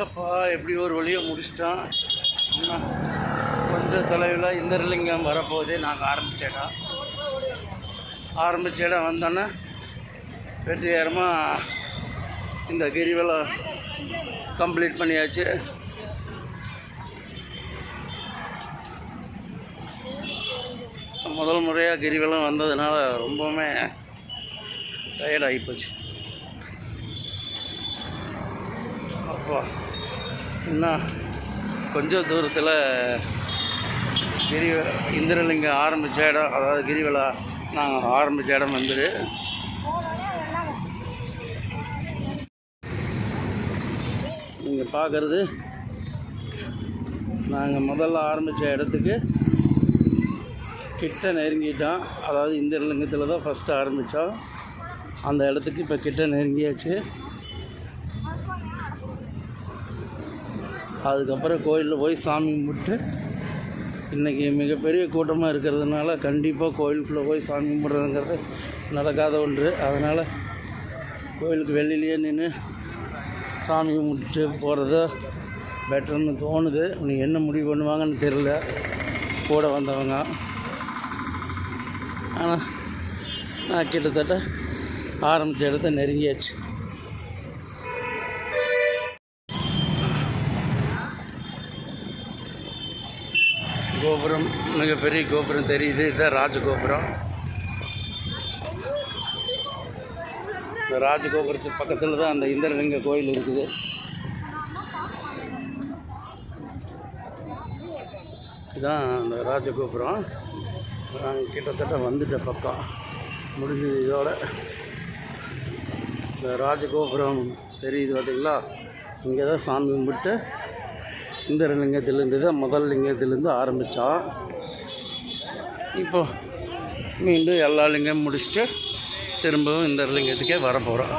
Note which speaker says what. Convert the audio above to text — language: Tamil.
Speaker 1: அப்பா எப்படி ஒரு வழியை முடிச்சிட்டோம். இன்னும் கொஞ்சம் தொலைவில் இந்திரலிங்கம் வரப்போகுது. நாங்கள் ஆரம்பித்த இடம் வந்தோன்னே வெற்றிகரமாக இந்த கிரிவலம் கம்ப்ளீட் பண்ணியாச்சு. முதல் முறையாக கிரிவலம் வந்ததுனால ரொம்பவுமே டயர்டாகி போச்சு. அப்போ இன்னும் கொஞ்சம் தூரத்தில் இந்திரலிங்கம் ஆரம்பித்த இடம், அதாவது கிரிவலா நாங்கள் ஆரம்பித்த இடம் வந்துடு. நீங்கள் பார்க்குறது நாங்கள் முதல்ல ஆரம்பித்த இடத்துக்கு கிட்ட நெருங்கிட்டோம். அதாவது இந்திரலிங்கத்தில் தான் ஃபஸ்ட்டு ஆரம்பித்தோம். அந்த இடத்துக்கு இப்போ கிட்ட நெருங்கியாச்சு. அதுக்கப்புறம் கோயிலில் போய் சாமி கும்பிட்டு, இன்றைக்கி மிகப்பெரிய கூட்டமாக இருக்கிறதுனால கண்டிப்பாக கோயிலுக்குள்ளே போய் சாமி கும்பிட்றதுங்கிறது நடக்காத ஒன்று. அதனால் கோயிலுக்கு வெளியிலேயே நின்று சாமி கும்பிட்டு போகிறது பெட்டர்னு தோணுது. நீ என்ன முடிவு பண்ணுவாங்கன்னு தெரியல கூட வந்தவங்க. ஆனால் நான் கிட்டத்தட்ட ஆரம்பித்த இடத்த நெருங்கியாச்சு. கோபுரம், மிகப்பெரிய கோபுரம் தெரியுது. இதுதான் ராஜகோபுரம். இந்த ராஜகோபுரத்துக்கு பக்கத்தில் தான் அந்த இந்திரலிங்க கோயில் இருக்குது. இதுதான் அந்த ராஜகோபுரம். நாங்கள் கிட்டத்தட்ட வந்துட்ட பக்கம் முடிஞ்சது. இதோட இந்த ராஜகோபுரம் தெரியுது பார்த்திங்களா? இங்கே தான் சாமி கும்பிட்டு இந்திரலிங்கத்திலேருந்து தான் முதல் லிங்கத்திலேருந்து ஆரம்பித்தோம். இப்போ மீண்டும் எல்லா லிங்கம் முடிச்சுட்டு திரும்பவும் இந்திரலிங்கத்துக்கே வர போகிறோம்.